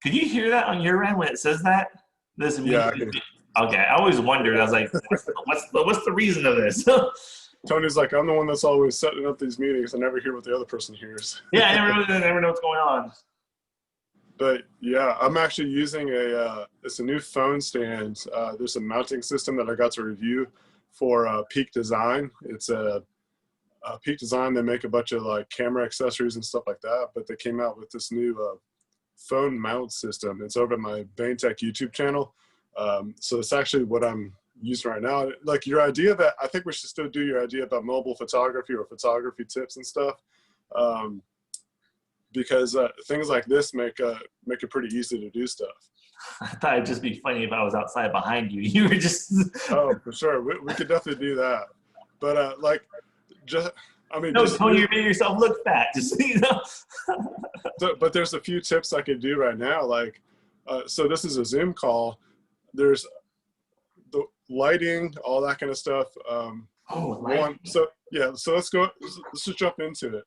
Could you hear that on your end when it says that? This Yeah, means okay. I always wondered. I was like, what's the reason of this? Tony's like, I'm the one that's always setting up these meetings. I never hear what the other person hears. Yeah, I never know what's going on. But yeah, I'm actually using it's a new phone stand. There's a mounting system that I got to review for Peak Design. It's a Peak Design. They make a bunch of like camera accessories and stuff like that, but they came out with this new phone mount system. It's over at my Bane Tech YouTube channel. So it's actually what I'm using right now. Like your idea that I think we should still do your idea about mobile photography or photography tips and stuff. Because things like this make it pretty easy to do stuff. I thought it'd just be funny if I was outside behind you. You were just oh, for sure. We could definitely do that. But no, Tony, you're making yourself look fat. Just but there's a few tips I could do right now. Like, so this is a Zoom call. There's the lighting, all that kind of stuff. So let's go. Let's just jump into it.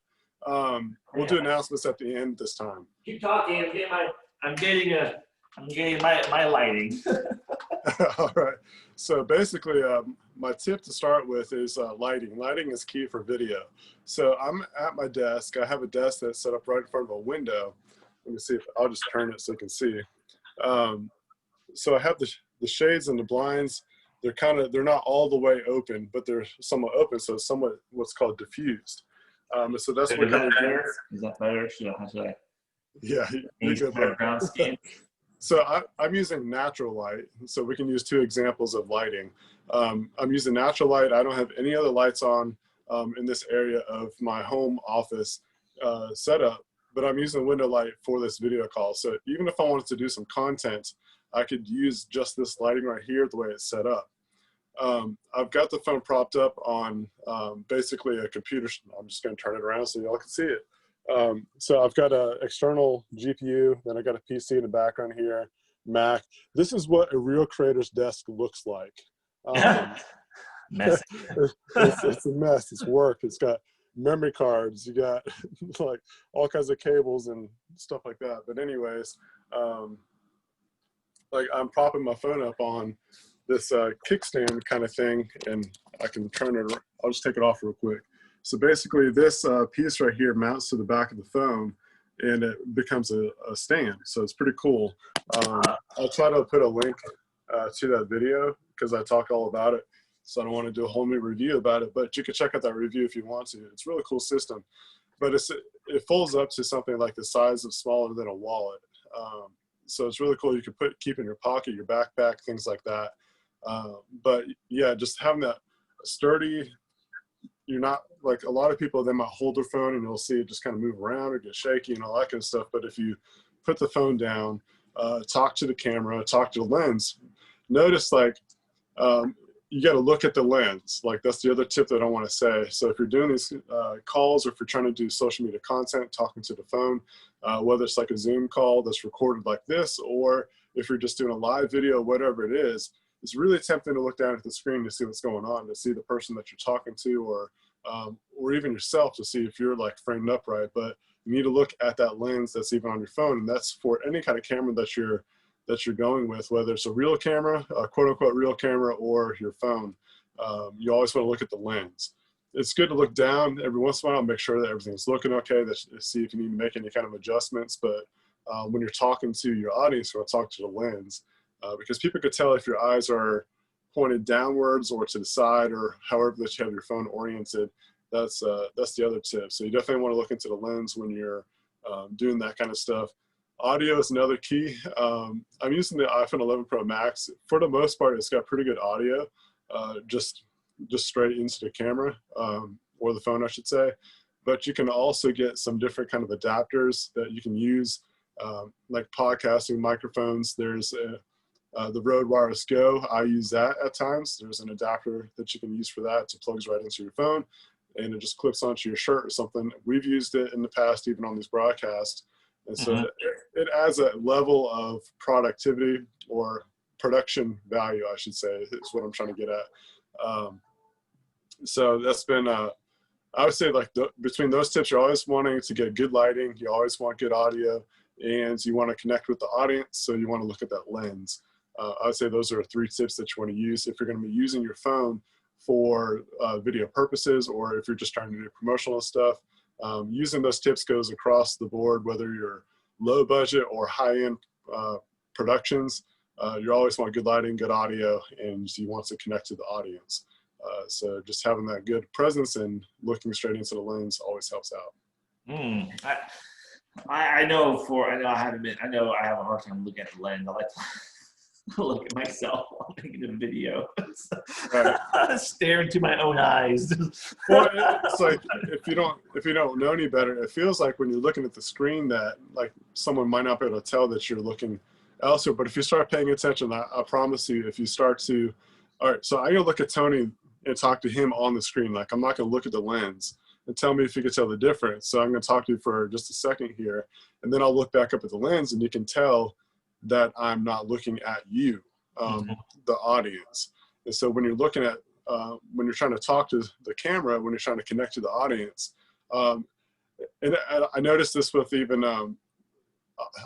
We'll do announcements at the end this time. Keep talking. I'm getting my lighting. All right. So basically, my tip to start with is lighting. Lighting is key for video. So I'm at my desk. I have a desk that's set up right in front of a window. Let me see if I'll just turn it so you can see. So I have the shades and the blinds. They're not all the way open, but they're somewhat open. So it's somewhat what's called diffused. So that's what kind of is that better? Should I? Yeah, you good. Background skin. So I'm using natural light. So we can use two examples of lighting. I'm using natural light. I don't have any other lights on in this area of my home office setup, but I'm using window light for this video call. So even if I wanted to do some content, I could use just this lighting right here the way it's set up. I've got the phone propped up on basically a computer. I'm just going to turn it around so y'all can see it. So I've got an external GPU, then I got a PC in the background here, Mac. This is what a real creator's desk looks like. Messy. It's a mess. It's work. It's got memory cards. You got like all kinds of cables and stuff like that. But anyways, like I'm propping my phone up on this kickstand kind of thing, and I can turn it. I'll just take it off real quick. So basically this piece right here mounts to the back of the phone and it becomes a stand. So it's pretty cool. I'll try to put a link to that video because I talk all about it. So I don't want to do a whole new review about it, but you can check out that review if you want to. It's a really cool system, but it folds up to something like the size of smaller than a wallet. So it's really cool. You can keep in your pocket, your backpack, things like that. But yeah, just having that sturdy, you're not like a lot of people, they might hold their phone and you'll see it just kind of move around or get shaky and all that kind of stuff. But if you put the phone down, talk to the camera, talk to the lens, notice like you got to look at the lens. Like that's the other tip that I want to say. So if you're doing these calls or if you're trying to do social media content, talking to the phone, whether it's like a Zoom call that's recorded like this, or if you're just doing a live video, whatever it is, it's really tempting to look down at the screen to see what's going on, to see the person that you're talking to, or even yourself to see if you're like framed up right. But you need to look at that lens that's even on your phone, and that's for any kind of camera that you're going with, whether it's a real camera, a quote unquote real camera, or your phone. You always want to look at the lens. It's good to look down every once in a while, make sure that everything's looking okay, see if you need to make any kind of adjustments. But when you're talking to your audience, you want to talk to the lens. Because people could tell if your eyes are pointed downwards or to the side or however that you have your phone oriented. That's the other tip. So you definitely want to look into the lens when you're doing that kind of stuff. Audio is another key. I'm using the iPhone 11 Pro Max. For the most part, it's got pretty good audio, just straight into the camera, or the phone, I should say. But you can also get some different kind of adapters that you can use, like podcasting microphones. There's the Rode Wireless Go. I use that at times. There's an adapter that you can use for that. It plugs right into your phone and it just clips onto your shirt or something. We've used it in the past, even on these broadcasts. And so it adds a level of productivity or production value, I should say, is what I'm trying to get at. So that's been I would say like between those tips, you're always wanting to get good lighting. You always want good audio, and you want to connect with the audience. So you want to look at that lens. I would say those are 3 tips that you want to use if you're going to be using your phone for video purposes, or if you're just trying to do promotional stuff. Using those tips goes across the board, whether you're low budget or high-end productions. You always want good lighting, good audio, and you want to connect to the audience. So just having that good presence and looking straight into the lens always helps out. I know I have a hard time looking at the lens. I like to look at myself while making a video. Right. Stare into my own eyes. Well, it's like if you don't know any better, it feels like when you're looking at the screen that like someone might not be able to tell that you're looking elsewhere. But if you start paying attention, I promise you, if you start to, all right, so I'm gonna look at Tony and talk to him on the screen. Like I'm not gonna look at the lens and tell me if you can tell the difference. So I'm gonna talk to you for just a second here, and then I'll look back up at the lens, and you can tell that I'm not looking at you, the audience. And so when you're looking at, when you're trying to talk to the camera, when you're trying to connect to the audience, and I noticed this with even, I'm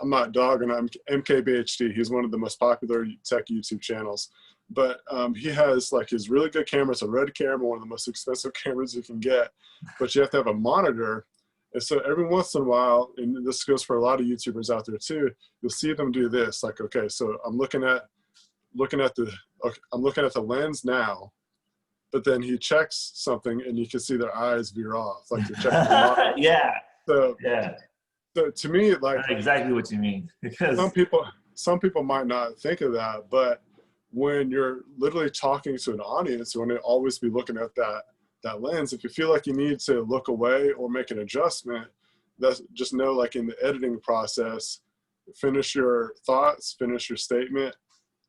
not dogging, I'm MKBHD. He's one of the most popular tech YouTube channels, but he has like his really good camera. It's a red camera, one of the most expensive cameras you can get, but you have to have a monitor. And so every once in a while, and this goes for a lot of YouTubers out there too, you'll see them do this. Like, okay, so I'm looking at the lens now, but then he checks something and you can see their eyes veer off, like they're checking the monitor. Yeah. So, yeah. So to me, like exactly what you mean. Because some people might not think of that, but when you're literally talking to an audience, you want to always be looking at that lens. If you feel like you need to look away or make an adjustment, that's just know, like in the editing process, finish your thoughts, finish your statement,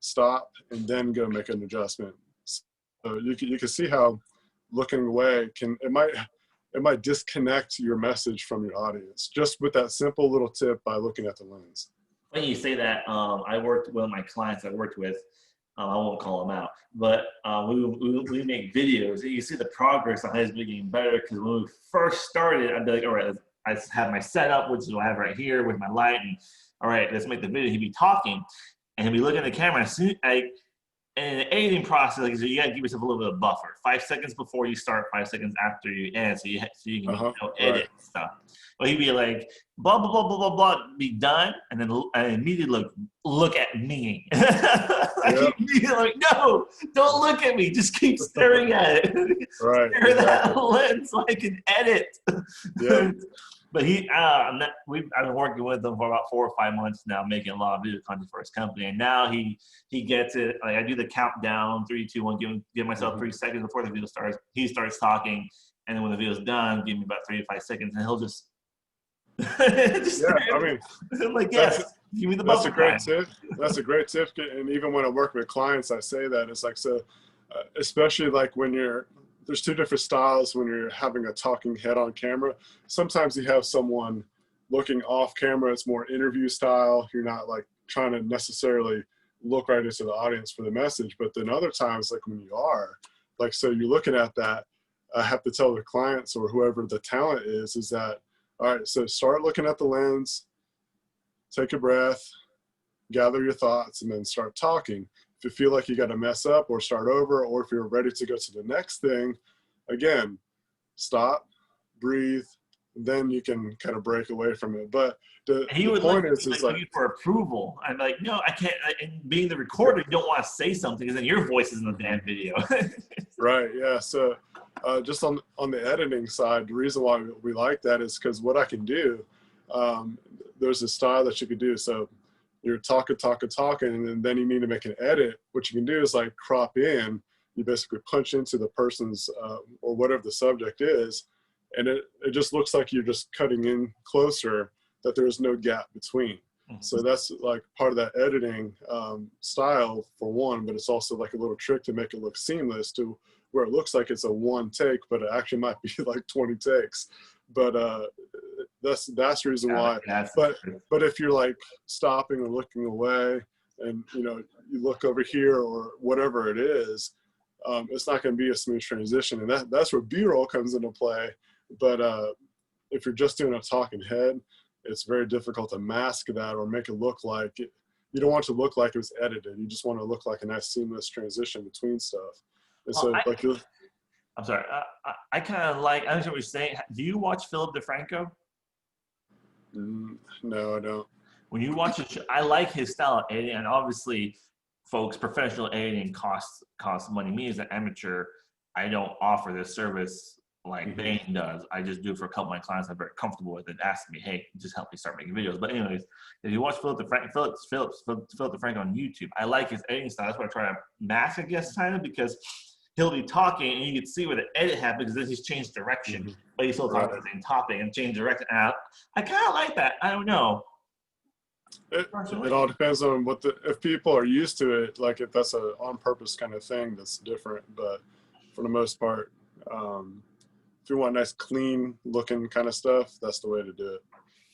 stop, and then go make an adjustment. So you can see how looking away it might disconnect your message from your audience just with that simple little tip by looking at the lens. When you say that, I worked with my clients I worked with. I won't call them out, but we make videos, and you see the progress on his getting better. Because when we first started, I'd be like, all right, I have my setup, which is what I have right here with my light, and all right, let's make the video. He'd be talking, and he'd be looking at the camera. In the editing process, like, so you gotta give yourself a little bit of buffer. 5 seconds before you start, 5 seconds after you end, so you can edit stuff. But he'd be like, blah blah blah blah blah blah, be done, and then I immediately look at me. I keep like, no, don't look at me. Just keep staring at it. Right. Stare that lens so I can edit. Yeah. But I've been working with him for about 4 or 5 months now, making a lot of video content for his company. And now he gets it. Like I do the countdown, 3, 2, 1, give myself 3 seconds before the video starts. He starts talking, and then when the video's done, give me about 3 to 5 seconds, and he'll just. I mean, I'm like, yes, give me the buffer. That's a great tip. That's a great tip. And even when I work with clients, I say that it's like, so, especially like when there's 2 different styles when you're having a talking head on camera. Sometimes you have someone looking off camera. It's more interview style. You're not like trying to necessarily look right into the audience for the message. But then other times, like when you are, like, so you're looking at that, I have to tell the clients or whoever the talent is that, all right, so start looking at the lens, take a breath, gather your thoughts, and then start talking. If you feel like you got to mess up or start over, or if you're ready to go to the next thing, again, stop, breathe, then you can kind of break away from it. But the point is like for approval. I'm like, no, I can't. And being the recorder, you don't want to say something because then your voice is in the damn video. Right. Yeah. So just on the editing side, the reason why we like that is because what I can do, there's a style that you could do. So you're talking, and then you need to make an edit. What you can do is like crop in. You basically punch into the person's or whatever the subject is, and it just looks like you're just cutting in closer, that there's no gap between. Mm-hmm. So that's like part of that editing style for one, but it's also like a little trick to make it look seamless to where it looks like it's a 1 take, but it actually might be like 20 takes. But that's the reason why. But if you're like stopping or looking away, and you look over here or whatever it is, it's not going to be a smooth transition. And that's where B-roll comes into play. But if you're just doing a talking head, it's very difficult to mask that or make it look like it. You don't want to look like it was edited. You just want to look like a nice seamless transition between stuff. And Well, so, like, I'm sorry. I kind of like, I understand what you're saying. Do you watch Philip DeFranco? no, I don't. When you watch it, I like his style of editing, and obviously, folks, professional editing costs money. Me as an amateur, I don't offer this service like Bane does. I just do it for a couple of my clients I'm very comfortable with and ask me, hey, just help me start making videos. But anyways, if you watch Philip DeFranco on YouTube, I like his editing style. That's what I try to mask, I guess, kind of, because he'll be talking and you can see where the edit happened because then he's changed direction, but he's still talking about the same topic and changed direction. And I kind of like that. I don't know. It all depends on if people are used to it, like if that's a on purpose kind of thing, that's different. But for the most part, if you want nice, clean looking kind of stuff, that's the way to do it.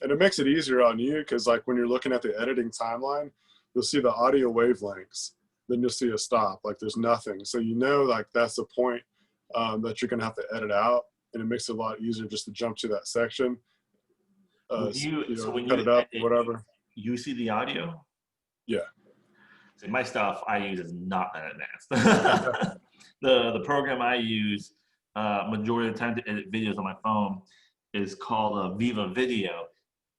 And it makes it easier on you because, like, when you're looking at the editing timeline, you'll see the audio wavelengths. Then you'll see a stop, like there's nothing. So you know, like that's the point that you're gonna have to edit out, and it makes it a lot easier just to jump to that section. When you cut it up or whatever. You see the audio? Yeah. See, my stuff I use is not that advanced. the program I use majority of the time to edit videos on my phone is called Viva Video.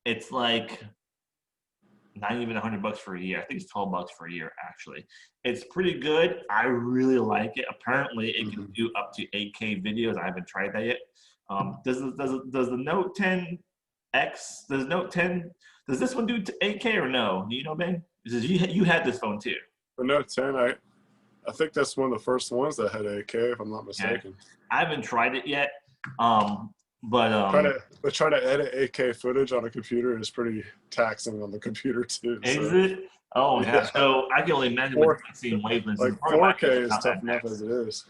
It's like not even $100 for a year. I think it's $12 for a year, actually. It's pretty good. I really like it. Apparently, it can do up to 8K videos. I haven't tried that yet. Does the Note 10X, does this one do 8K or no? Do you know, Ben? You had this phone too. The Note 10, I think that's one of the first ones that had 8K, if I'm not mistaken. Yeah. I haven't tried it yet. But trying to edit 8K footage on a computer is pretty taxing on the computer too. Is it? Oh yeah. So I can only imagine what seeing wavelengths. Like 4K is tough enough as it is.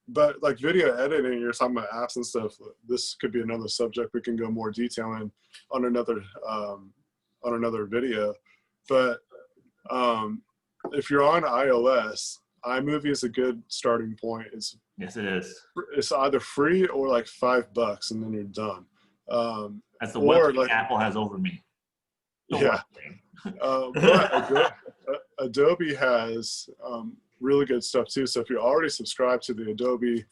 But like video editing, you're talking about apps and stuff. This could be another subject we can go more detail in on another video. But if you're on iOS, iMovie is a good starting point. Yes, it is. It's either free or like $5, and then you're done. That's the one thing Apple has over me. But Adobe has really good stuff too. So if you're already subscribed to the Adobe,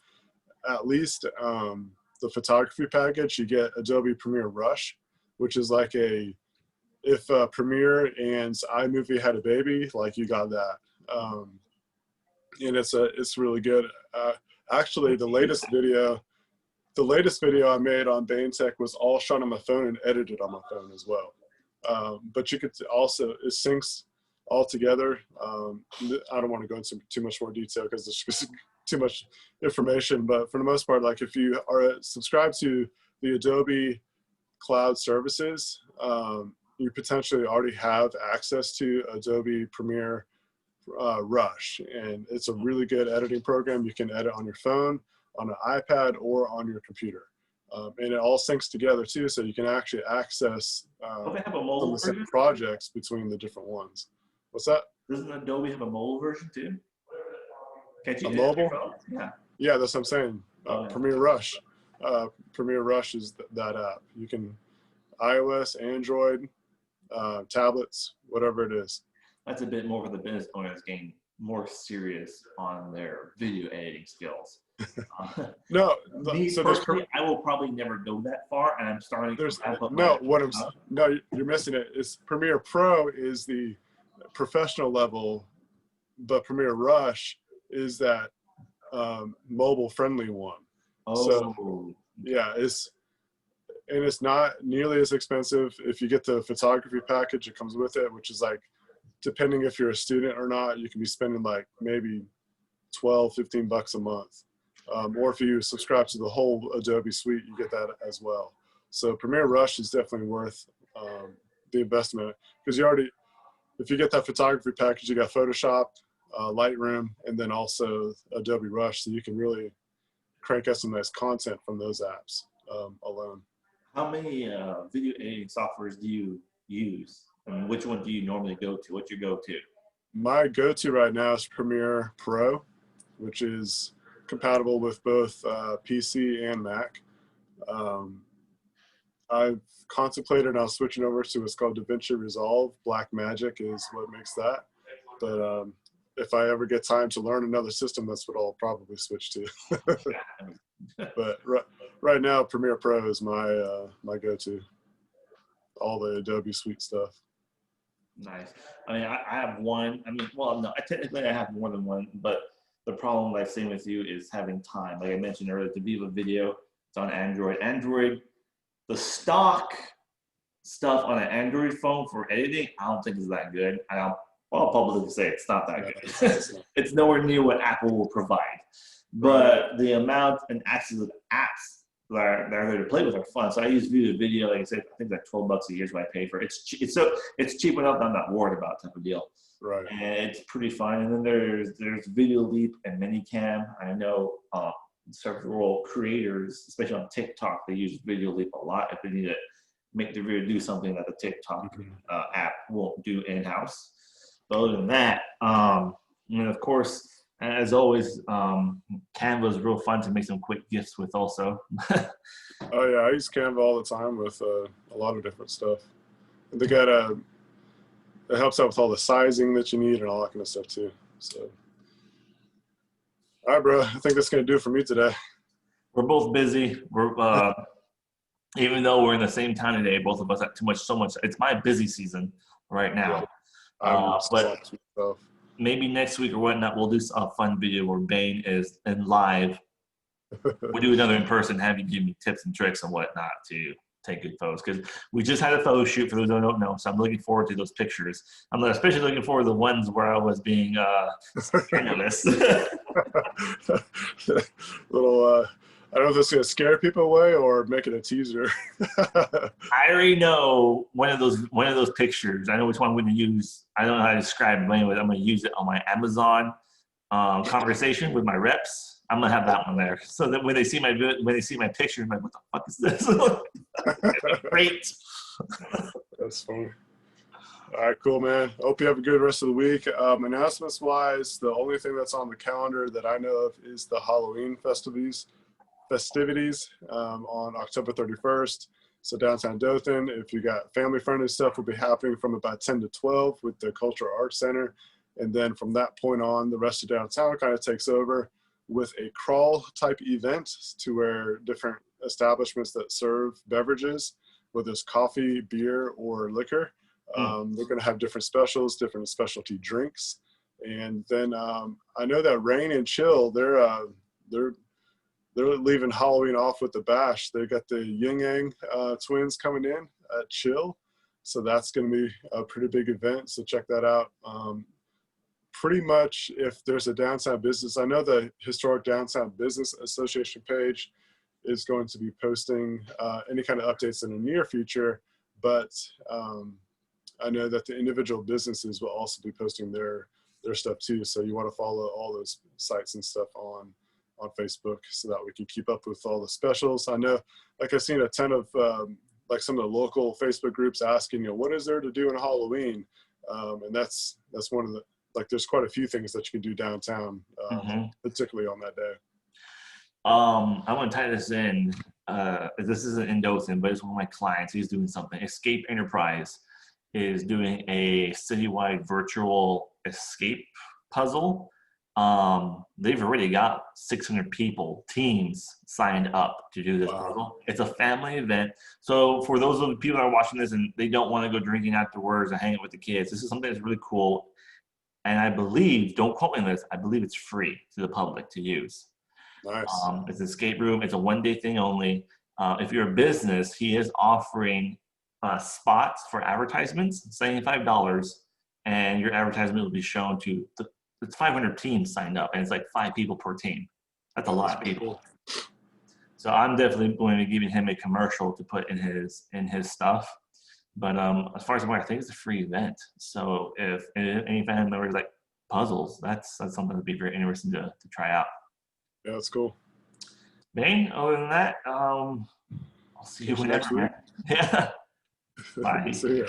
at least the photography package, you get Adobe Premiere Rush, which is like if Premiere and iMovie had a baby, like you got that. And it's really good. Actually, the latest video I made on Bane Tech was all shot on my phone and edited on my phone as well. But you could also, it syncs all together. I don't want to go into too much more detail because there's just too much information. But for the most part, like if you are subscribed to the Adobe cloud services, you potentially already have access to Adobe Premiere Rush, and it's a really good editing program. You can edit on your phone, on an iPad, or on your computer, and it all syncs together too, so you can actually access they have a mobile the same projects between the different ones. What's that? Doesn't Adobe have a mobile version too? Can't you a mobile? Yeah, that's what I'm saying. Premiere Rush. Premiere Rush is that app. You can iOS, Android, tablets, whatever it is. That's a bit more for the business owners getting more serious on their video editing skills. No, me personally, I will probably never go that far, and I'm starting. You're missing it. It's Premiere Pro is the professional level, but Premiere Rush is that mobile friendly one. Oh, so yeah, it's not nearly as expensive. If you get the photography package, it comes with it, which is like, depending if you're a student or not, you can be spending like maybe $12-15 a month. Or if you subscribe to the whole Adobe suite, you get that as well. So Premiere Rush is definitely worth the investment, because if you get that photography package, you got Photoshop, Lightroom, and then also Adobe Rush, so you can really crank out some nice content from those apps alone. How many video editing softwares do you use? I mean, which one do you normally go to? What's your go-to? My go-to right now is Premiere Pro, which is compatible with both PC and Mac. I've contemplated on switching over to what's called DaVinci Resolve. Black Magic is what makes that. But if I ever get time to learn another system, that's what I'll probably switch to. But right now, Premiere Pro is my go-to. All the Adobe Suite stuff. Nice. I mean, I have one. I mean, well, no, technically I have more than one, but the problem I've seen with you is having time. Like I mentioned earlier, the Viva Video, it's on Android. Android, the stock stuff on an Android phone for editing, I don't think is that good. I'll publicly say it's not that good. It's nowhere near what Apple will provide. But the amount and access of apps that are there to play with are fun. So I use Viva Video, like I said, I think like $12 a year is what I pay for. It's cheap enough that I'm not worried about type of deal. Right. And it's pretty fun. And then there's Video Leap and Minicam. I know several creators, especially on TikTok, they use Video Leap a lot if they need to make the video do something that the TikTok app won't do in-house. But other than that, and of course, as always, Canva is real fun to make some quick GIFs with also. Oh yeah, I use Canva all the time with a lot of different stuff. And they got it helps out with all the sizing that you need and all that kind of stuff too. So, all right, bro. I think that's gonna do it for me today. We're both busy. We're even though we're in the same town today, both of us have so much. It's my busy season right now. Yeah. But maybe next week or whatnot, we'll do a fun video where Bane is in live. We'll do another in person, have you give me tips and tricks and whatnot to take good photos. Because we just had a photo shoot for those who don't know, so I'm looking forward to those pictures. I'm especially looking forward to the ones where I was being scandalous. Little, I don't know if this is gonna scare people away or make it a teaser. I already know one of those pictures. I know which one I'm going to use. I don't know how to describe it, but anyway, I'm going to use it on my Amazon conversation with my reps. I'm going to have that one there, so that when they see my picture, I'm like, "What the fuck is this?" Great. That's funny. All right, cool, man. Hope you have a good rest of the week. Announcements-wise, the only thing that's on the calendar that I know of is the Halloween festivities on October 31st. So downtown Dothan, if you got family-friendly stuff, will be happening from about 10 to 12 with the Cultural Arts Center. And then from that point on, the rest of downtown kind of takes over with a crawl type event to where different establishments that serve beverages, whether it's coffee, beer, or liquor, they're going to have different specials, different specialty drinks. And then I know that Rain and Chill, they're leaving Halloween off with the bash. They got the Yin Yang twins coming in at Chill. So that's going to be a pretty big event. So check that out. Pretty much if there's a downtown business, I know the Historic Downtown Business Association page is going to be posting any kind of updates in the near future, but I know that the individual businesses will also be posting their stuff too. So you want to follow all those sites and stuff on Facebook so that we can keep up with all the specials. I know, like I've seen a ton of like some of the local Facebook groups asking, what is there to do in Halloween? And that's one of the, like, there's quite a few things that you can do downtown, particularly on that day. I want to tie this in. This isn't in Dothan, but it's one of my clients. He's doing something. Escape Enterprise is doing a citywide virtual escape puzzle. They've already got 600 teams signed up to do this puzzle. It's a family event. So for those of the people that are watching this and they don't want to go drinking afterwards and hang out with the kids, this is something that's really cool. And I believe, don't quote me on this, I believe it's free to the public to use. Nice. It's an escape room. It's a one-day thing only. If you're a business, he is offering spots for advertisements, $75, and your advertisement will be shown to it's 500 teams signed up, and it's like 5 people per team. That's a lot of people. So I'm definitely going to be giving him a commercial to put in his stuff. But as far as I'm aware, I think it's a free event. So if any family members like puzzles, that's something that'd be very interesting to try out. Yeah, that's cool. Bane, other than that, I'll see you whenever. Next week. Yeah. Bye. See ya.